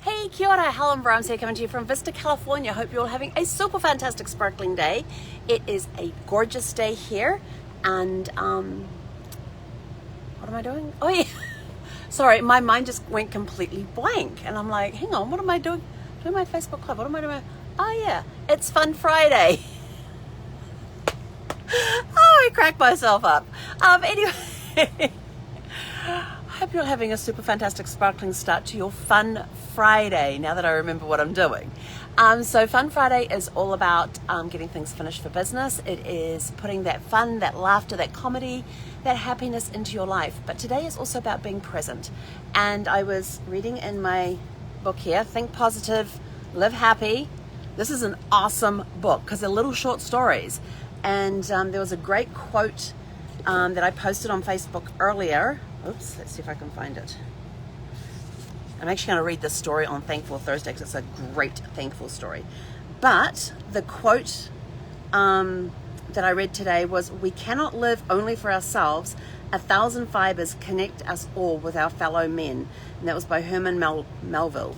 Hey, kia ora, Helen Brahms here, coming to you from Vista, California. Hope you're all having a super fantastic sparkling day. It is a gorgeous day here, and what am I doing? Oh yeah, sorry, my mind just went completely blank, and I'm like, hang on, what am I doing? Doing my Facebook Live, what am I doing? Oh yeah, it's Fun Friday. Oh, I cracked myself up. Anyway. I hope you're having a super fantastic sparkling start to your Fun Friday, now that I remember what I'm doing. So Fun Friday is all about getting things finished for business. It is putting that fun, that laughter, that comedy, that happiness into your life. But today is also about being present. And I was reading in my book here, Think Positive, Live Happy. This is an awesome book because they're little short stories. And there was a great quote that I posted on Facebook earlier. Oops, let's see if I can find it. I'm actually going to read this story on Thankful Thursday because it's a great thankful story. But the quote that I read today was, "We cannot live only for ourselves. 1,000 fibers connect us all with our fellow men." And that was by Herman Melville.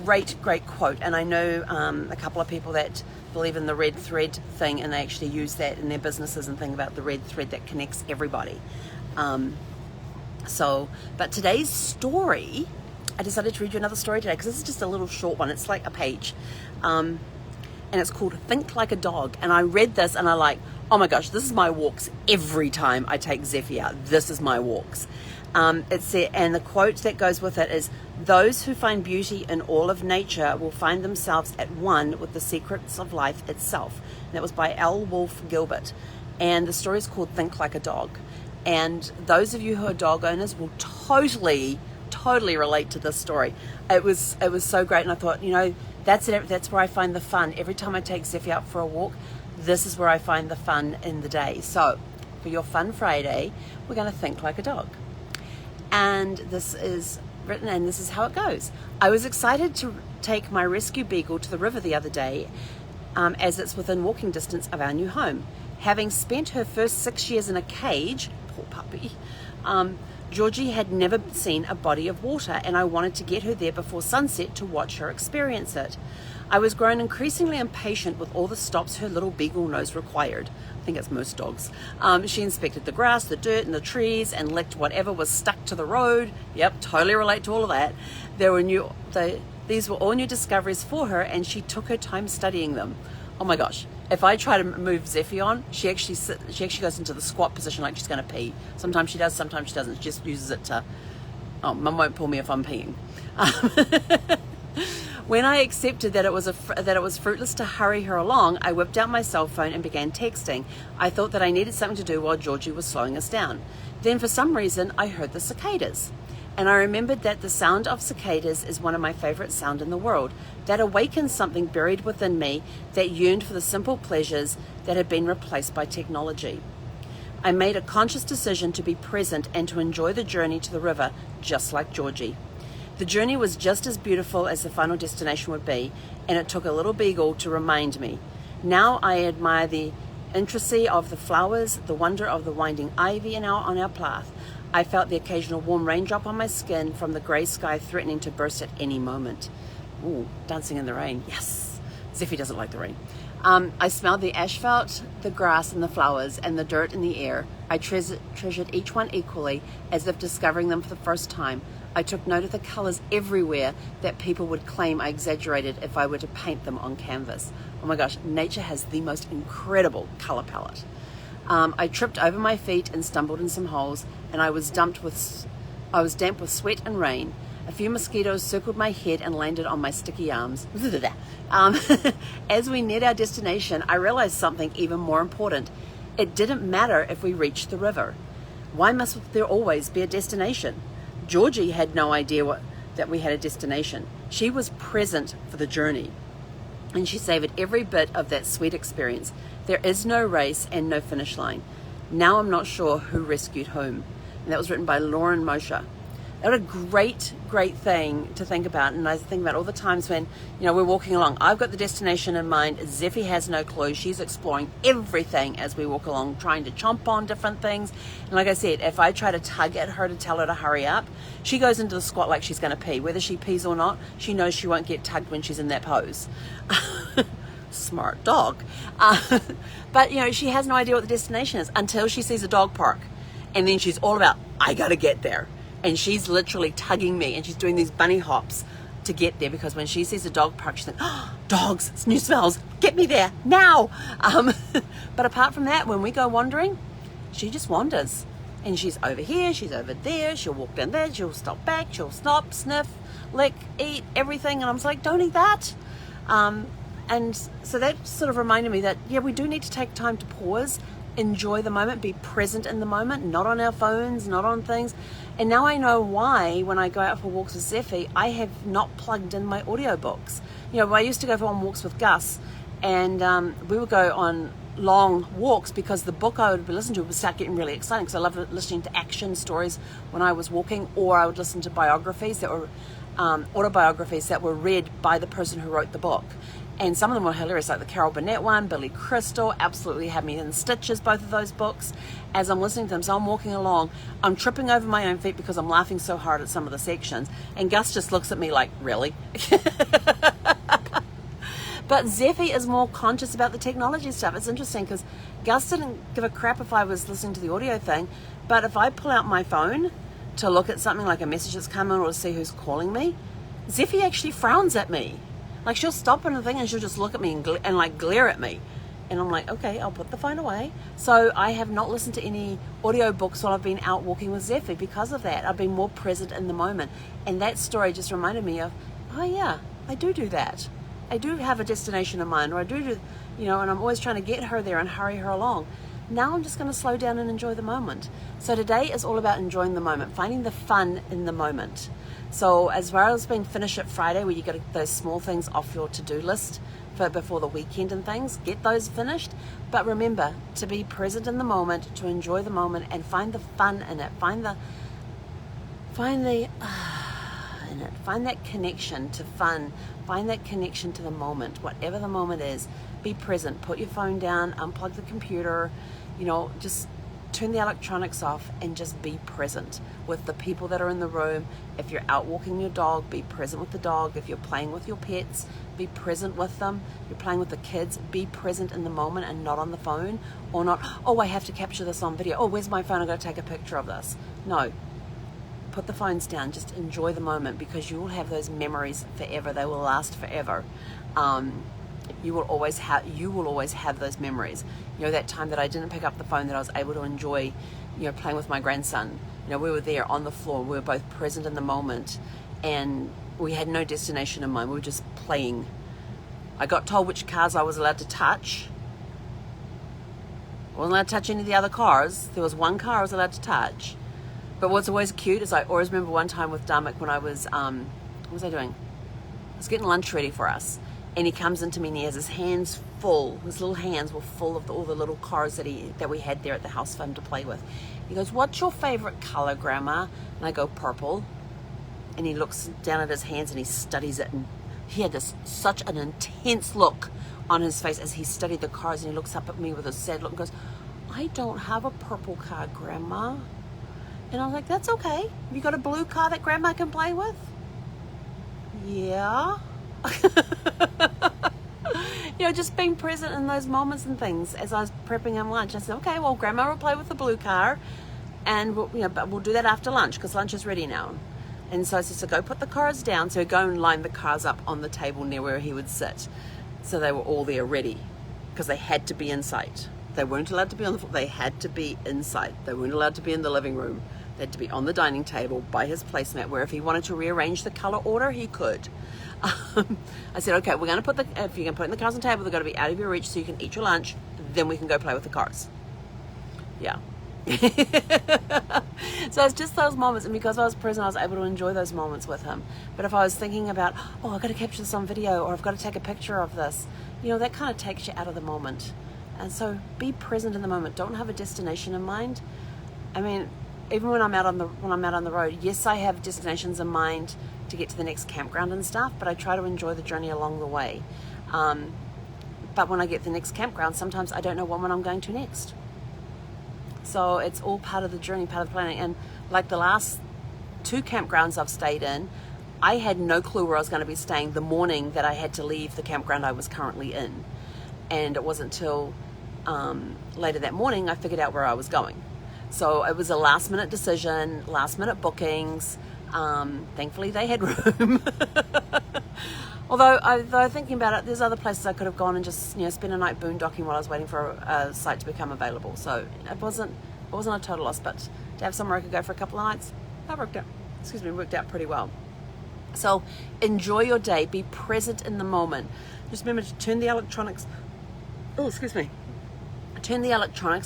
Great quote. And I know a couple of people that believe in the red thread thing, and they actually use that in their businesses and think about the red thread that connects everybody. But today's story, I decided to read you another story today because this is just a little short one. It's like a page. And it's called Think Like a Dog. And I read this and I like, oh my gosh, this is my walks every time I take Zephyr out. This is my walks. And the quote that goes with it is, "Those who find beauty in all of nature will find themselves at one with the secrets of life itself." And that was by L. Wolfe Gilbert. And the story is called Think Like a Dog. And those of you who are dog owners will totally relate to this story. It was so great, and I thought, that's it. That's where I find the fun. Every time I take Zephyr out for a walk, this is where I find the fun in the day. So for your Fun Friday, we're going to think like a dog. And this is written, and this is how it goes. I was excited to take my rescue beagle to the river the other day, as it's within walking distance of our new home. Having spent her first 6 years in a cage, poor puppy, Georgie had never seen a body of water, and I wanted to get her there before sunset to watch her experience it. I was growing increasingly impatient with all the stops her little beagle nose required. I think it's most dogs. She inspected the grass, the dirt, and the trees, and licked whatever was stuck to the road. Yep, totally relate to all of that. These were all new discoveries for her, and she took her time studying them. Oh my gosh. If I try to move Zephyr on, she actually goes into the squat position like she's going to pee. Sometimes she does, sometimes she doesn't. She just uses it to, Mum won't pull me if I'm peeing. When I accepted that it was fruitless to hurry her along, I whipped out my cell phone and began texting. I thought that I needed something to do while Georgie was slowing us down. Then for some reason, I heard the cicadas. And I remembered that the sound of cicadas is one of my favorite sounds in the world. That awakened something buried within me that yearned for the simple pleasures that had been replaced by technology. I made a conscious decision to be present and to enjoy the journey to the river, just like Georgie. The journey was just as beautiful as the final destination would be, and it took a little beagle to remind me. Now I admire the intricacy of the flowers, the wonder of the winding ivy on our path. I felt the occasional warm raindrop on my skin from the grey sky threatening to burst at any moment. Ooh, dancing in the rain, yes. Zephyr doesn't like the rain. I smelled the asphalt, the grass and the flowers, and the dirt in the air. I treasured each one equally, as if discovering them for the first time. I took note of the colours everywhere that people would claim I exaggerated if I were to paint them on canvas. Oh my gosh, nature has the most incredible colour palette. I tripped over my feet and stumbled in some holes, and I was damp with sweat and rain. A few mosquitoes circled my head and landed on my sticky arms. As we neared our destination, I realized something even more important. It didn't matter if we reached the river. Why must there always be a destination? Georgie had no idea that we had a destination. She was present for the journey, and she savored every bit of that sweet experience. There is no race and no finish line. Now I'm not sure who rescued whom. And that was written by Lauren Mosher. What a great thing to think about. And I think about all the times when, we're walking along. I've got the destination in mind. Zeffie has no clue. She's exploring everything as we walk along, trying to chomp on different things. And like I said, if I try to tug at her to tell her to hurry up, she goes into the squat like she's going to pee. Whether she pees or not, she knows she won't get tugged when she's in that pose. Smart dog. But, she has no idea what the destination is until she sees a dog park. And then she's all about, I got to get there. And she's literally tugging me, and she's doing these bunny hops to get there, because when she sees a dog park, she's like, oh, dogs, it's new smells, get me there now. But apart from that, when we go wandering, she just wanders. And she's over here, she's over there, she'll walk down there, she'll stop back, she'll stop, sniff, lick, eat, everything. And I'm just like, don't eat that. And so that sort of reminded me that, we do need to take time to pause, enjoy the moment, be present in the moment, not on our phones, not on things. And now I know why when I go out for walks with Zeffie, I have not plugged in my audiobooks. I used to go on walks with Gus, and we would go on long walks because the book I would be listening to would start getting really exciting, because I loved listening to action stories when I was walking, or I would listen to biographies that were autobiographies that were read by the person who wrote the book. And some of them were hilarious, like the Carol Burnett one, Billy Crystal, absolutely had me in stitches, both of those books, as I'm listening to them. So I'm walking along, I'm tripping over my own feet because I'm laughing so hard at some of the sections. And Gus just looks at me like, really? But Zeffie is more conscious about the technology stuff. It's interesting because Gus didn't give a crap if I was listening to the audio thing, but if I pull out my phone to look at something like a message that's come in or to see who's calling me, Zeffie actually frowns at me. Like, she'll stop in the thing and she'll just look at me and glare at me. And I'm like, okay, I'll put the phone away. So I have not listened to any audiobooks while I've been out walking with Zeffie because of that. I've been more present in the moment. And that story just reminded me of, oh yeah, I do that. I do have a destination in mind, or I do, and I'm always trying to get her there and hurry her along. Now I'm just going to slow down and enjoy the moment. So today is all about enjoying the moment, finding the fun in the moment. So as far as being finished at Friday, where you got those small things off your to-do list for before the weekend and things, get those finished. But remember to be present in the moment, to enjoy the moment, and find the fun in it. Find that connection to fun. Find that connection to the moment, whatever the moment is. Be present. Put your phone down. Unplug the computer. Just turn the electronics off and just be present with the people that are in the room. If you're out walking your dog, be present with the dog. If you're playing with your pets, be present with them. If you're playing with the kids, be present in the moment and not on the phone, or not, oh, I have to capture this on video. Oh, where's my phone? I've got to take a picture of this. No. Put the phones down. Just enjoy the moment, because you will have those memories forever. They will last forever. You will always have those memories. That time that I didn't pick up the phone, that I was able to enjoy, playing with my grandson. We were there on the floor. We were both present in the moment, and we had no destination in mind. We were just playing. I got told which cars I was allowed to touch. I wasn't allowed to touch any of the other cars. There was one car I was allowed to touch. But what's always cute is I always remember one time with Darmic when I was, what was I doing? I was getting lunch ready for us. And he comes into me and he has his hands full. His little hands were full of all the little cars that we had there at the house for him to play with. He goes, what's your favorite color, Grandma? And I go, purple. And he looks down at his hands and he studies it. And he had such an intense look on his face as he studied the cars. And he looks up at me with a sad look and goes, I don't have a purple car, Grandma. And I was like, that's okay. Have you got a blue car that Grandma can play with? Yeah. Just being present in those moments and things. As I was prepping him lunch, I said, okay, well, Grandma will play with the blue car, and but we'll do that after lunch, because lunch is ready now. And so I said, so go put the cars down. So he'd go and line the cars up on the table near where he would sit. So they were all there ready, because they had to be in sight. They weren't allowed to be on the floor. They had to be inside. They weren't allowed to be in the living room. They had to be on the dining table by his placemat, where if he wanted to rearrange the color order, he could. I said, okay, we're going to put if you're going to put in the cars on the table, they've got to be out of your reach so you can eat your lunch. Then we can go play with the cars. Yeah. So it's just those moments. And because I was present, I was able to enjoy those moments with him. But if I was thinking about, oh, I've got to capture this on video, or I've got to take a picture of this, that kind of takes you out of the moment. And so be present in the moment. Don't have a destination in mind. I mean, even when I'm out on the road, yes, I have destinations in mind to get to the next campground and stuff, but I try to enjoy the journey along the way. But when I get to the next campground, sometimes I don't know what one I'm going to next. So it's all part of the journey, part of the planning. And like the last 2 campgrounds I've stayed in, I had no clue where I was going to be staying the morning that I had to leave the campground I was currently in. And it wasn't until later that morning I figured out where I was going. So it was a last minute decision, last minute bookings. Thankfully they had room. Although thinking about it, there's other places I could have gone and just spend a night boondocking while I was waiting for a site to become available. So it wasn't a total loss, but to have somewhere I could go for a couple of nights, that worked out pretty well. So enjoy your day, be present in the moment. Just remember to turn the electronics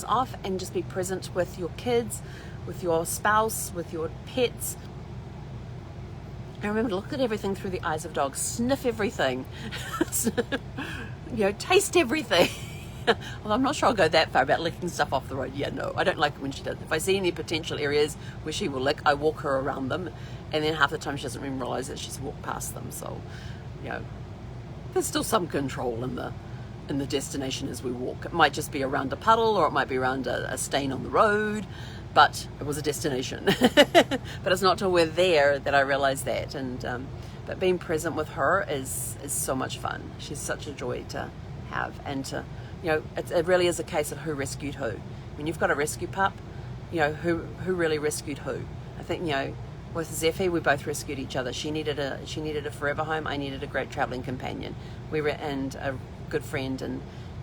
off and just be present with your kids, with your spouse, with your pets. And remember to look at everything through the eyes of dogs. Sniff everything. Taste everything. Well, I'm not sure I'll go that far about licking stuff off the road. Yeah, no, I don't like it when she does. If I see any potential areas where she will lick, I walk her around them. And then half the time she doesn't even realize that she's walked past them. So, there's still some control in the destination as we walk. It might just be around a puddle, or it might be around a stain on the road. But it was a destination. But it's not till we're there that I realize that. And but being present with her is so much fun. She's such a joy to have, and to it really is a case of who rescued who. When you've got a rescue pup, who really rescued who. I think with Zephyr we both rescued each other. She needed a forever home. I needed a great traveling companion. And a good friend,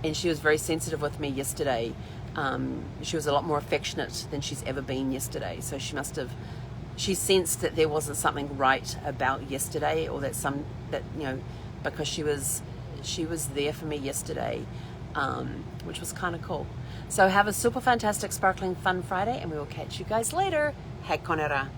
and she was very sensitive with me yesterday. She was a lot more affectionate than she's ever been yesterday. So she sensed that there wasn't something right about yesterday, or because she was there for me yesterday, which was kind of cool. So have a super fantastic, sparkling, fun Friday, and we will catch you guys later. Hei konera.